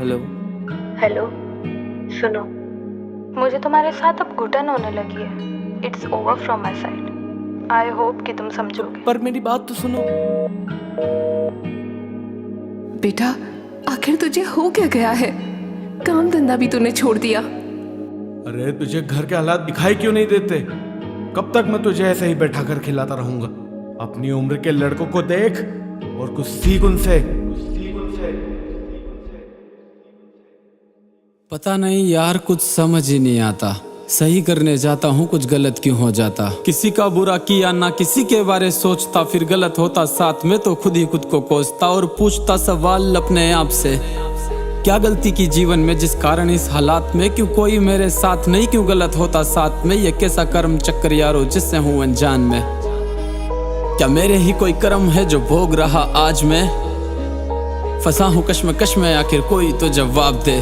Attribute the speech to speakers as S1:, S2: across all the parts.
S1: Hello.
S2: Hello, सुनो, मुझे तुम्हारे साथ अब घुटन होने लगी है। It's over from my side. I hope कि तुम समझोगे।
S1: पर मेरी बात तो सुनो।
S3: बेटा, आखिर तुझे हो क्या गया है? काम धंधा भी तूने छोड़ दिया।
S4: अरे तुझे घर के हालात दिखाई क्यों नहीं देते? कब तक मैं तुझे ऐसे ही बैठा कर खिलाता रहूंगा? अपनी उम्र के लड़कों को देख और कुछ सीख उनसे।
S5: पता नहीं यार, कुछ समझ ही नहीं आता। सही करने जाता हूँ, कुछ गलत क्यों हो जाता। किसी का बुरा किया ना किसी के बारे सोचता, फिर गलत होता साथ में तो खुद ही खुद को कोसता और पूछता सवाल अपने आप से, क्या गलती की जीवन में जिस कारण इस हालात में? क्यों कोई मेरे साथ नहीं, क्यों गलत होता साथ में? ये कैसा कर्म चक्कर यारो जिससे हूँ अनजान में। क्या मेरे ही कोई कर्म है जो भोग रहा आज मैं? फंसा हूँ कश्मकश में, आखिर कोई तो जवाब दे।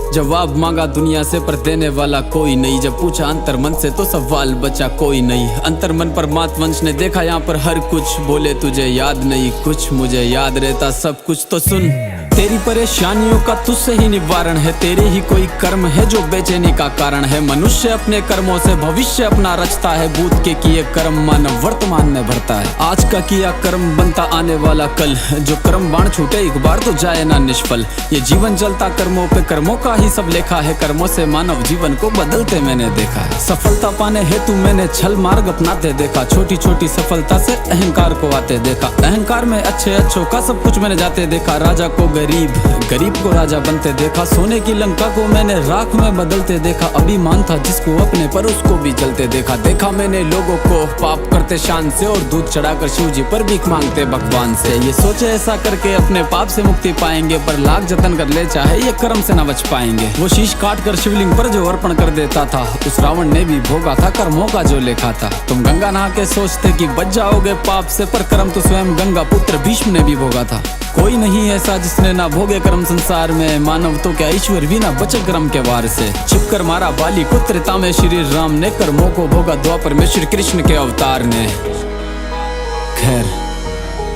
S5: जवाब मांगा दुनिया से पर देने वाला कोई नहीं। जब पूछा अंतर मन से तो सवाल बचा कोई नहीं। अंतर मन परमात्मा वंश ने देखा यहाँ पर हर कुछ। बोले तुझे याद नहीं कुछ, मुझे याद रहता सब कुछ। तो सुन, तेरी परेशानियों का तुझसे ही निवारण है। तेरे ही कोई कर्म है जो बेचैनी का कारण है। मनुष्य अपने कर्मों से भविष्य अपना रचता है। भूत के किए कर्म मानव वर्तमान में भरता है। आज का किया कर्म बनता आने वाला कल। जो कर्म बाण छूटे एक बार तो जाए ना निष्फल। ये जीवन चलता कर्मों पे, कर्मों का ही सब लेखा है। कर्मों से मानव जीवन को बदलते मैंने देखा है। सफलता पाने हेतु मैंने छल मार्ग अपनाते देखा। छोटी छोटी सफलता से अहंकार को आते देखा। अहंकार में अच्छे अच्छों का सब कुछ मैंने जाते देखा। राजा को गरीब, गरीब को राजा बनते देखा। सोने की लंका को मैंने राख में बदलते देखा। अभिमान था जिसको अपने पर उसको भी जलते देखा। देखा मैंने लोगों को पाप करते शान से और दूध चढ़ाकर शिव जी पर भीख मांगते भगवान से। ये सोचे ऐसा करके अपने पाप से मुक्ति पाएंगे, पर लाख जतन कर ले चाहे ये कर्म से न बच पाएंगे। वो शीश काट कर शिवलिंग पर जो अर्पण कर देता था, उस रावण ने भी भोगा था कर्मों का जो लेखा था। तुम गंगा नहा के सोचते कि बच जाओगे पाप से, पर कर्म तो स्वयं गंगा पुत्र भीष्म ने भी भोगा था। कोई नहीं ऐसा जिसने ना भोगे कर्म संसार में। मानव तो क्या ईश्वर भी ना बचे कर्म के वार से। छिप कर मारा बाली को त्रेता में श्री राम ने। कर्मों को भोगा द्वापर में श्री कृष्ण के अवतार ने। खैर,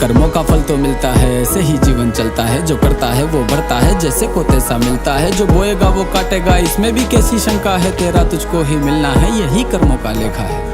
S5: कर्मों का फल तो मिलता है, ऐसे ही जीवन चलता है। जो करता है वो बढ़ता है, जैसे को तैसा मिलता है। जो बोएगा वो काटेगा, इसमें भी कैसी शंका है। तेरा तुझको ही मिलना है, यही कर्मों का लेखा है।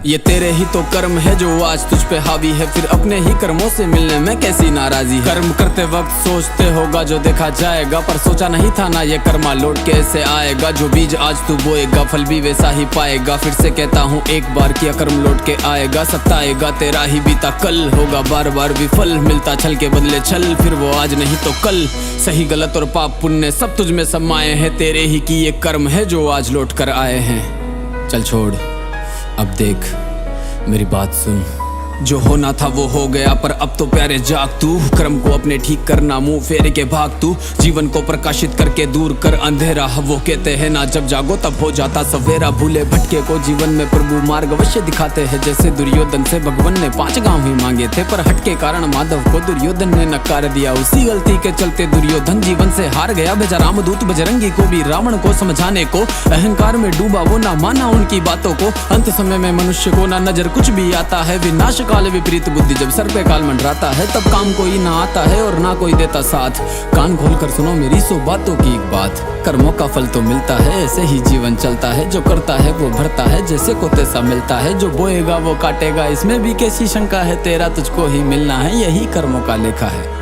S5: ये तेरे ही तो कर्म है जो आज तुझ पे हावी है। फिर अपने ही कर्मों से मिलने में कैसी नाराजी। कर्म करते वक्त सोचते होगा जो देखा जाएगा, पर सोचा नहीं था ना ये कर्मा लौट के ऐसे आएगा। जो बीज आज तू बोएगा फल भी वैसा ही पाएगा। फिर से कहता हूँ एक बार किया कर्म लौट के आएगा। सताएगा तेरा ही बीता कल, होगा बार बार विफल। मिलता छल के बदले छल, फिर वो आज नहीं तो कल। सही गलत और पाप पुण्य सब तुझ में समाये हैं। तेरे ही की ये कर्म है जो आज लौट कर आए हैं। चल छोड़, अब देख मेरी बात सुन। जो होना था वो हो गया, पर अब तो प्यारे जाग तू। कर्म को अपने ठीक करना, मुंह फेर के भाग तू। जीवन को प्रकाशित करके दूर कर अंधेरा। वो कहते हैं ना जब जागो तब हो जाता सवेरा। भूले भटके को जीवन में प्रभु मार्ग अवश्य दिखाते हैं। जैसे दुर्योधन से भगवान ने 5 गांव ही मांगे थे, पर हट के कारण माधव को दुर्योधन ने नकार दिया। उसी गलती के चलते दुर्योधन जीवन से हार गया। भेजा रामदूत बजरंगी को भी रावण को समझाने को। अहंकार में डूबा वो ना माना उनकी बातों को। अंत समय में मनुष्य को ना नजर कुछ भी आता है। विनाश काल विपरीत बुद्धि जब सर पे काल मंडराता है, तब काम कोई ना आता है और ना कोई देता साथ। कान खोल कर सुनो मेरी 100 बातों की एक बात। कर्मों का फल तो मिलता है, ऐसे ही जीवन चलता है। जो करता है वो भरता है, जैसे को तैसा मिलता है। जो बोएगा वो काटेगा, इसमें भी कैसी शंका है। तेरा तुझको ही मिलना है, यही कर्मों का लेखा है।